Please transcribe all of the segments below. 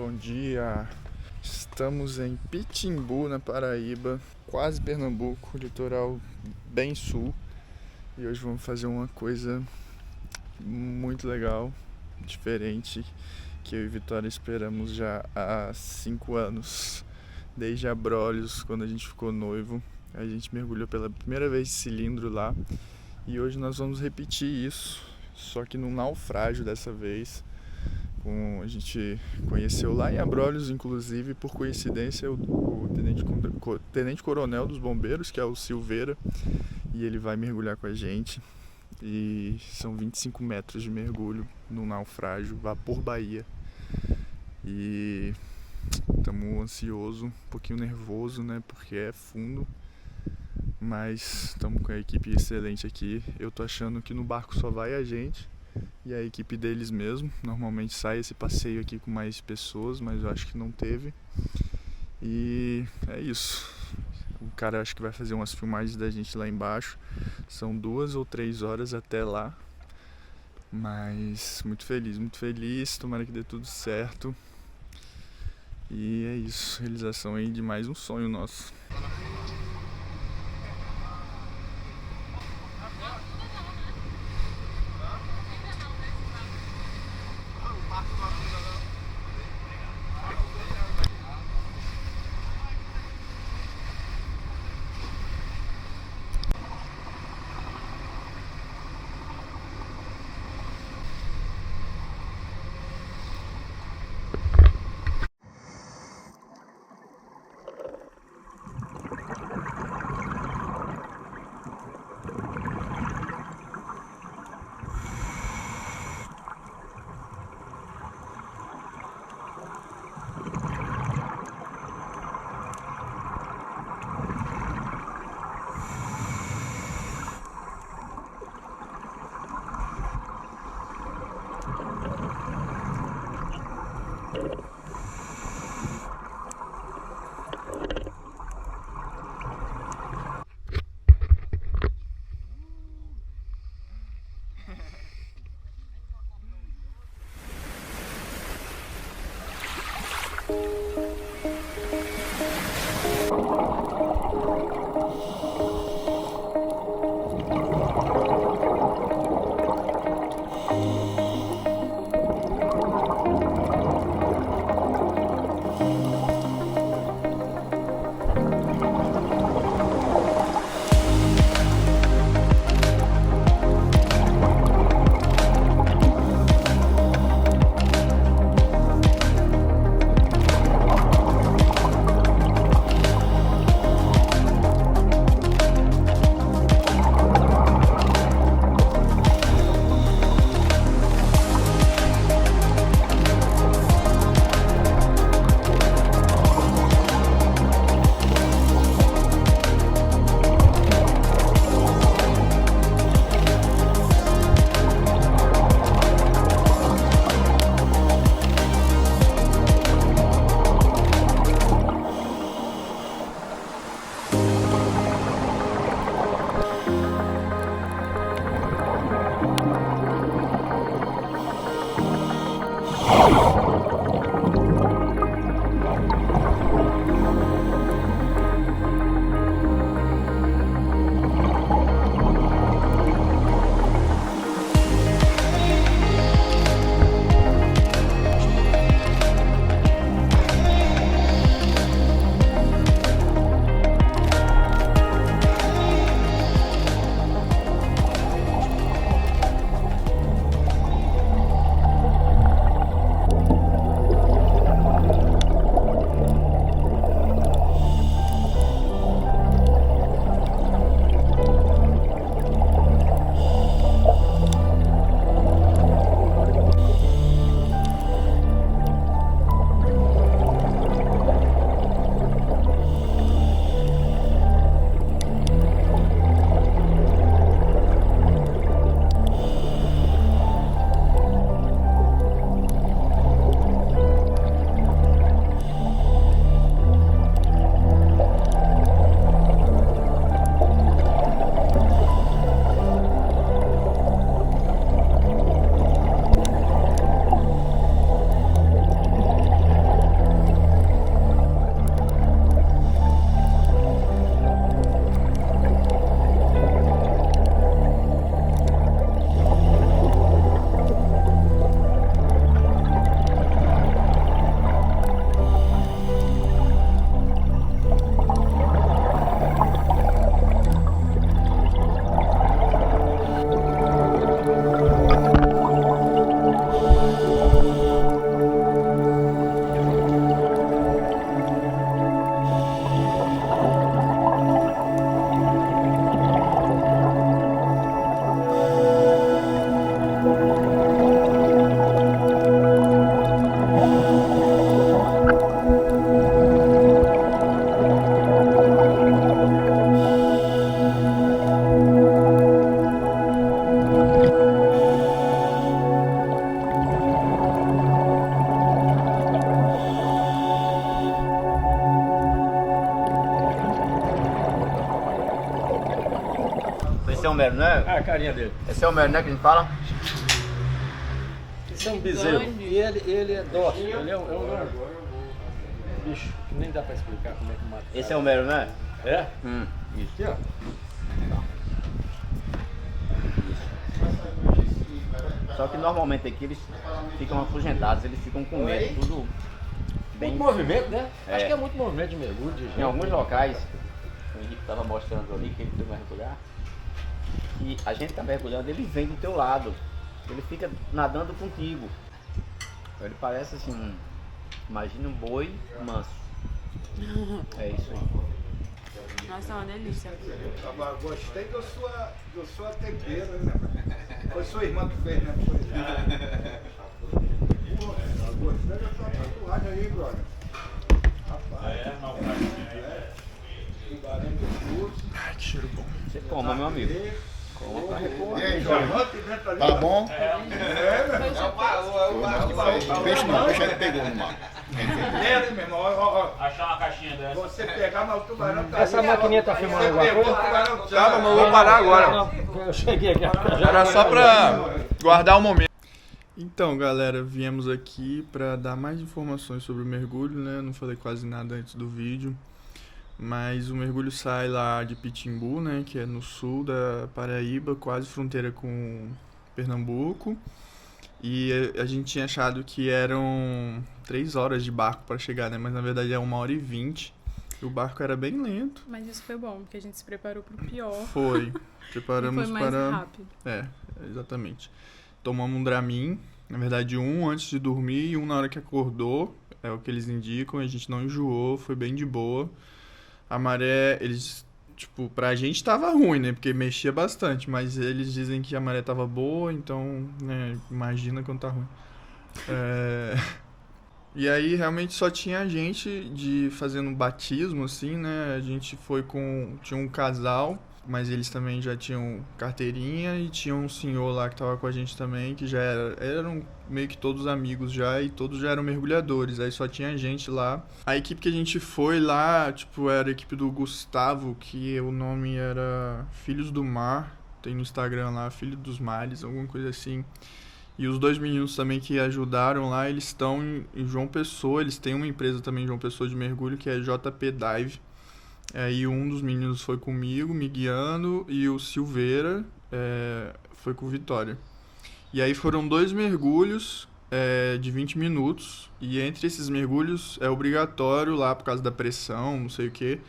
Bom dia, estamos em Pitimbu, na Paraíba, quase Pernambuco, litoral bem sul. E hoje vamos fazer uma coisa muito legal, diferente, que eu e Vitória esperamos já há 5 anos. Desde Abrolhos, quando a gente ficou noivo, a gente mergulhou pela primeira vez de cilindro lá. E hoje nós vamos repetir isso, só que num naufrágio dessa vez. A gente conheceu lá em Abrolhos, inclusive, por coincidência, o tenente coronel dos bombeiros, que é o Silveira, e ele vai mergulhar com a gente. E são 25 metros de mergulho no naufrágio, vapor Bahia. E estamos ansiosos, um pouquinho nervoso, né, porque é fundo, mas estamos com a equipe excelente aqui. Eu tô achando que no barco só vai a gente e a equipe deles mesmo. Normalmente sai esse passeio aqui com mais pessoas, mas eu acho que não teve. E é isso. O cara acho que vai fazer umas filmagens da gente lá embaixo. São 2 ou 3 horas até lá. Mas muito feliz. Tomara que dê tudo certo. E é isso. Realização aí de mais um sonho nosso. Esse é o Homero, né? Ah, a carinha dele. Esse é o Homero, né, que a gente fala? Esse é um bezerro. E ele é dócil. Ele é um bicho que nem dá pra explicar como é que mata. Esse é o Homero, né? É? Isso. Aqui, ó. Só que normalmente aqui eles ficam afugentados, eles ficam com medo, tudo bem... Muito movimento, né? É. Acho que é muito movimento de mergulho, de gente. Em alguns locais, o Henrique estava mostrando ali, que ele foi mergulhar, e a gente está mergulhando, ele vem do teu lado, ele fica nadando contigo. Então ele parece assim, imagina um boi manso. É isso aí. Nossa, é uma delícia. Agora, gostei do sua tempero, né? Foi sua irmã que fez, né? Gostei da sua tatuagem aí, brother. Rapaz. Tubarão do curso. Ai, que cheiro bom. Você coma, meu amigo. Coma pra repor. E aí, Jorge? Tá bom? O Peixe não, o peixe ele pegou no mar. meu irmão, ó. Achar uma caixinha dessa. Você pegar, mas o tubarão tá Essa maquininha tá filmando alguma coisa? Tá, mas eu vou parar agora. Não, eu cheguei aqui. Era só pra guardar o momento. Então, galera, viemos aqui pra dar mais informações sobre o mergulho, né? Não falei quase nada antes do vídeo. Mas o mergulho sai lá de Pitimbu, né? Que é no sul da Paraíba, quase fronteira com Pernambuco. E a gente tinha achado que eram 3 horas de barco para chegar, né? Mas na verdade é 1h20. E o barco era bem lento. Mas isso foi bom, porque a gente se preparou pro pior. Foi. Preparamos E foi mais para... rápido. É, exatamente. Tomamos um Dramin. Na verdade, um antes de dormir e um na hora que acordou. É o que eles indicam. A gente não enjoou, foi bem de boa. A maré, eles... Tipo, pra gente tava ruim, né? Porque mexia bastante, mas eles dizem que a maré tava boa, então, né? Imagina quando tá ruim. E aí, realmente, só tinha gente fazendo um batismo, assim, né? A gente foi com... Tinha um casal, mas eles também já tinham carteirinha e tinha um senhor lá que tava com a gente também, que já eram meio que todos amigos já, e todos já eram mergulhadores, aí só tinha gente lá. A equipe que a gente foi lá, tipo, era a equipe do Gustavo, que o nome era Filhos do Mar, tem no Instagram lá, Filho dos Mares, alguma coisa assim. E os 2 meninos também que ajudaram lá, eles estão em João Pessoa, eles têm uma empresa também em João Pessoa de mergulho, que é JP Dive. E um dos meninos foi comigo, me guiando, e o Silveira foi com o Vitória. E aí foram 2 mergulhos de 20 minutos, e entre esses mergulhos é obrigatório lá, por causa da pressão, não sei o que,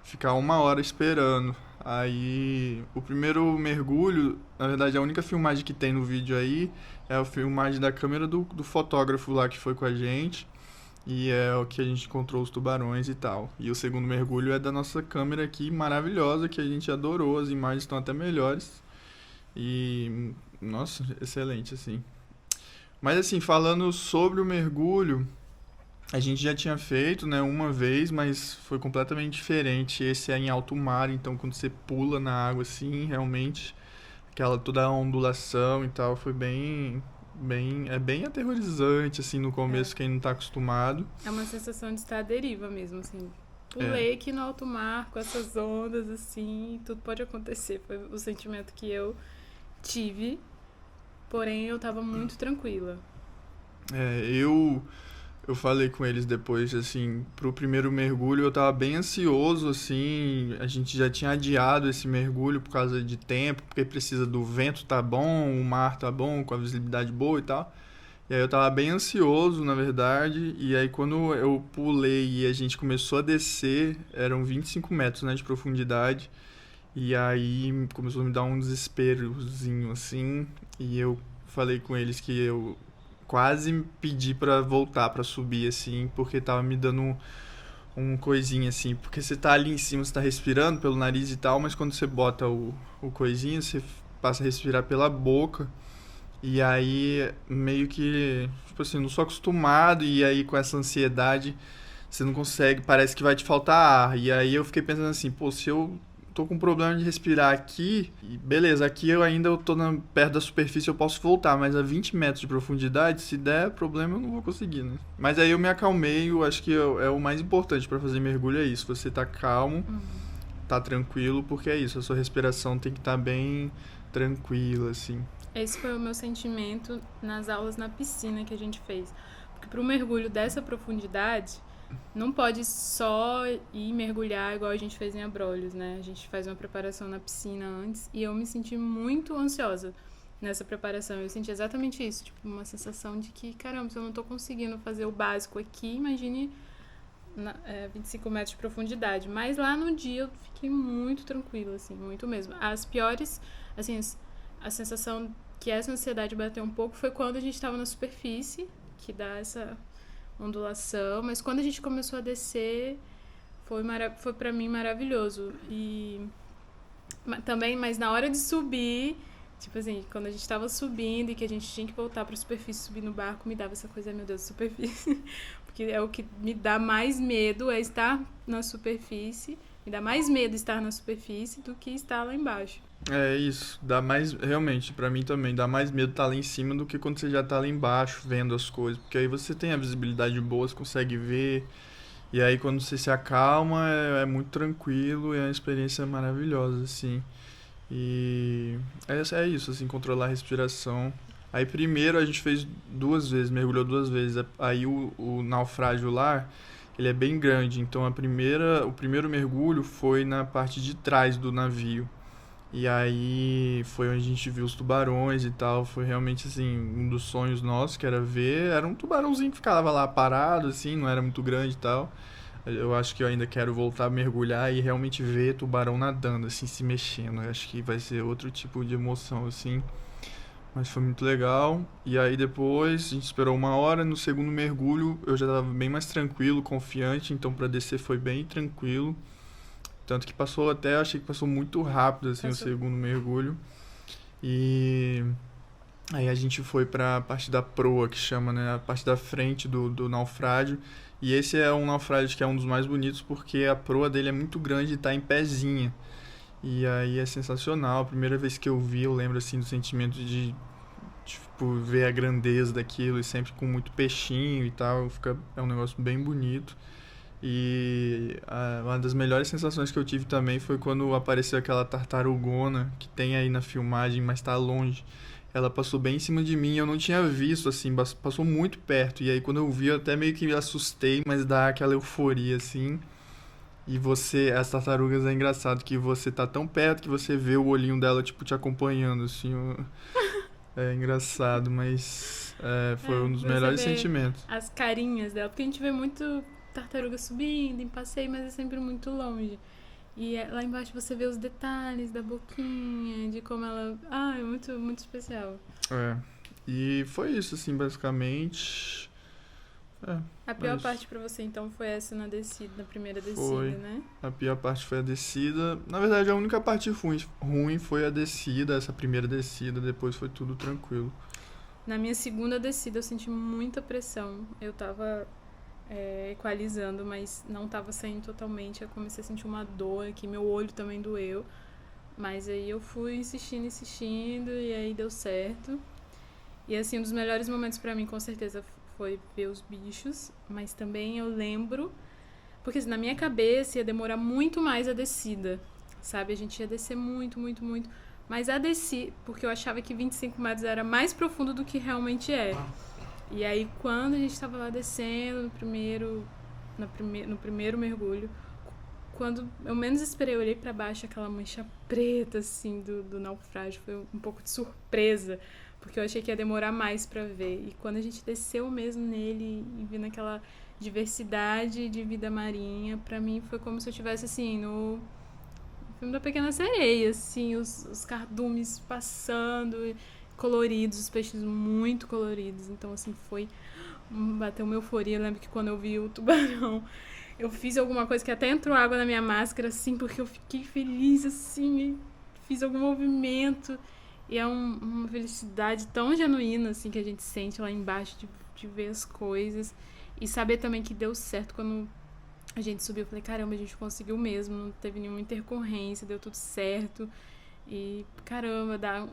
ficar 1 hora esperando. Aí o primeiro mergulho, na verdade a única filmagem que tem no vídeo aí é a filmagem da câmera do fotógrafo lá que foi com a gente. E é o que a gente encontrou os tubarões e tal. E o segundo mergulho é da nossa câmera aqui, maravilhosa, que a gente adorou. As imagens estão até melhores. E, nossa, excelente, assim. Mas, assim, falando sobre o mergulho, a gente já tinha feito, né, uma vez, mas foi completamente diferente. Esse é em alto mar, então quando você pula na água, assim, realmente, toda a ondulação e tal, foi bem aterrorizante, assim, no começo, quem não tá acostumado. É uma sensação de estar à deriva mesmo, assim. Pulei aqui no alto mar, com essas ondas, assim, tudo pode acontecer. Foi o sentimento que eu tive, porém eu tava muito tranquila. Eu falei com eles depois, assim, pro primeiro mergulho eu tava bem ansioso, assim, a gente já tinha adiado esse mergulho por causa de tempo, porque precisa do vento tá bom, o mar tá bom, com a visibilidade boa e tal. E aí eu tava bem ansioso, na verdade, e aí quando eu pulei e a gente começou a descer, eram 25 metros, né, de profundidade, e aí começou a me dar um desesperozinho, assim, e eu falei com eles que eu quase pedi pra voltar, pra subir, assim, porque tava me dando um coisinha, assim, porque você tá ali em cima, você tá respirando pelo nariz e tal, mas quando você bota o coisinha, você passa a respirar pela boca, e aí meio que, tipo assim, não sou acostumado, e aí com essa ansiedade, você não consegue, parece que vai te faltar ar, e aí eu fiquei pensando assim, pô, se eu tô com problema de respirar aqui, e beleza, aqui eu ainda tô perto da superfície, eu posso voltar, mas a 20 metros de profundidade, se der problema, eu não vou conseguir, né? Mas aí eu me acalmei, eu acho que é o mais importante pra fazer mergulho é isso, você tá calmo, tá tranquilo, porque é isso, a sua respiração tem que estar bem tranquila, assim. Esse foi o meu sentimento nas aulas na piscina que a gente fez. Porque para o mergulho dessa profundidade, não pode só ir mergulhar igual a gente fez em Abrolhos, né? A gente faz uma preparação na piscina antes e eu me senti muito ansiosa nessa preparação. Eu senti exatamente isso, tipo, uma sensação de que, caramba, se eu não tô conseguindo fazer o básico aqui, imagine 25 metros de profundidade. Mas lá no dia eu fiquei muito tranquila, assim, muito mesmo. As piores, assim, a sensação que essa ansiedade bateu um pouco foi quando a gente estava na superfície, que dá essa ondulação, mas quando a gente começou a descer, foi pra mim maravilhoso. E também, mas na hora de subir, tipo assim, quando a gente tava subindo e que a gente tinha que voltar pra superfície, subir no barco, me dava essa coisa, meu Deus, superfície. Porque é o que me dá mais medo, é estar na superfície. Me dá mais medo estar na superfície do que estar lá embaixo. É isso, dá mais, realmente, pra mim também, dá mais medo estar lá em cima do que quando você já tá lá embaixo vendo as coisas, porque aí você tem a visibilidade boa, você consegue ver, e aí quando você se acalma é muito tranquilo e é uma experiência maravilhosa, assim. E é isso, assim, controlar a respiração. Aí primeiro a gente fez 2 vezes, mergulhou 2 vezes, aí o naufrágio lá, ele é bem grande, então o primeiro mergulho foi na parte de trás do navio. E aí foi onde a gente viu os tubarões e tal, foi realmente assim, um dos sonhos nossos, que era um tubarãozinho que ficava lá parado, assim, não era muito grande e tal. Eu acho que eu ainda quero voltar a mergulhar e realmente ver tubarão nadando, assim, se mexendo. Eu acho que vai ser outro tipo de emoção, assim. Mas foi muito legal. E aí depois a gente esperou 1 hora, no segundo mergulho eu já estava bem mais tranquilo, confiante, então para descer foi bem tranquilo. Tanto que achei que passou muito rápido, assim, o segundo mergulho. E aí a gente foi pra parte da proa, que chama, né? A parte da frente do naufrágio. E esse é um naufrágio que é um dos mais bonitos, porque a proa dele é muito grande e tá em pezinha. E aí é sensacional. A primeira vez que eu vi, eu lembro, assim, do sentimento de tipo, ver a grandeza daquilo, e sempre com muito peixinho e tal. É um negócio bem bonito. E uma das melhores sensações que eu tive também foi quando apareceu aquela tartarugona que tem aí na filmagem, mas tá longe. Ela passou bem em cima de mim, eu não tinha visto, assim, passou muito perto. E aí quando eu vi, eu até meio que me assustei, mas dá aquela euforia, assim. E as tartarugas é engraçado que você tá tão perto que você vê o olhinho dela, tipo, te acompanhando, assim. É engraçado, mas foi um dos melhores sentimentos. As carinhas dela, porque a gente vê muito tartaruga subindo em passeio, mas é sempre muito longe. E lá embaixo você vê os detalhes da boquinha, de como ela... é muito, muito especial. E foi isso, assim, basicamente. A pior parte pra você, então, foi essa na primeira descida, foi. né? A pior parte foi a descida. Na verdade, a única parte ruim foi a descida, essa primeira descida, depois foi tudo tranquilo. Na minha segunda descida eu senti muita pressão. Eu tava equalizando, mas não tava saindo totalmente. Eu comecei a sentir uma dor aqui, meu olho também doeu. Mas aí eu fui insistindo e aí deu certo. E assim, um dos melhores momentos pra mim, com certeza, foi ver os bichos. Mas também eu lembro... Porque assim, na minha cabeça ia demorar muito mais a descida, sabe? A gente ia descer muito, muito, muito. Mas a descida... Porque eu achava que 25 metros era mais profundo do que realmente é. E aí, quando a gente tava lá descendo no primeiro mergulho, quando eu menos esperei, eu olhei pra baixo, aquela mancha preta, assim, do naufrágio. Foi um pouco de surpresa, porque eu achei que ia demorar mais pra ver. E quando a gente desceu mesmo nele e vendo aquela diversidade de vida marinha, pra mim foi como se eu estivesse, assim, no filme da Pequena Sereia, assim, os cardumes passando... coloridos, os peixes muito coloridos, então assim, bateu uma euforia. Eu lembro que quando eu vi o tubarão, eu fiz alguma coisa que até entrou água na minha máscara, assim, porque eu fiquei feliz, assim, fiz algum movimento, e é uma felicidade tão genuína, assim, que a gente sente lá embaixo de ver as coisas, e saber também que deu certo. Quando a gente subiu, eu falei, caramba, a gente conseguiu mesmo, não teve nenhuma intercorrência, deu tudo certo. E, caramba, dá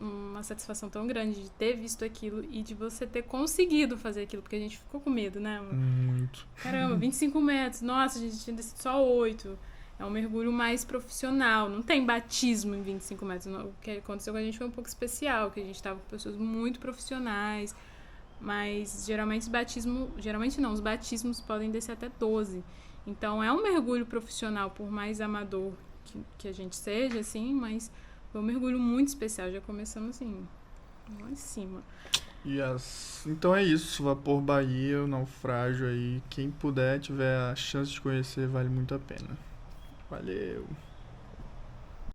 uma satisfação tão grande de ter visto aquilo e de você ter conseguido fazer aquilo, porque a gente ficou com medo, né? Muito. Caramba, 25 metros, nossa, a gente tinha descido só 8. É um mergulho mais profissional, não tem batismo em 25 metros. O que aconteceu com a gente foi um pouco especial, que a gente estava com pessoas muito profissionais, mas geralmente os batismos podem descer até 12. Então é um mergulho profissional, por mais amador que a gente seja, assim, mas foi um mergulho muito especial. Já começamos assim, lá em cima. Então é isso, Vapor Bahia, o naufrágio aí. Quem puder, tiver a chance de conhecer, vale muito a pena. Valeu!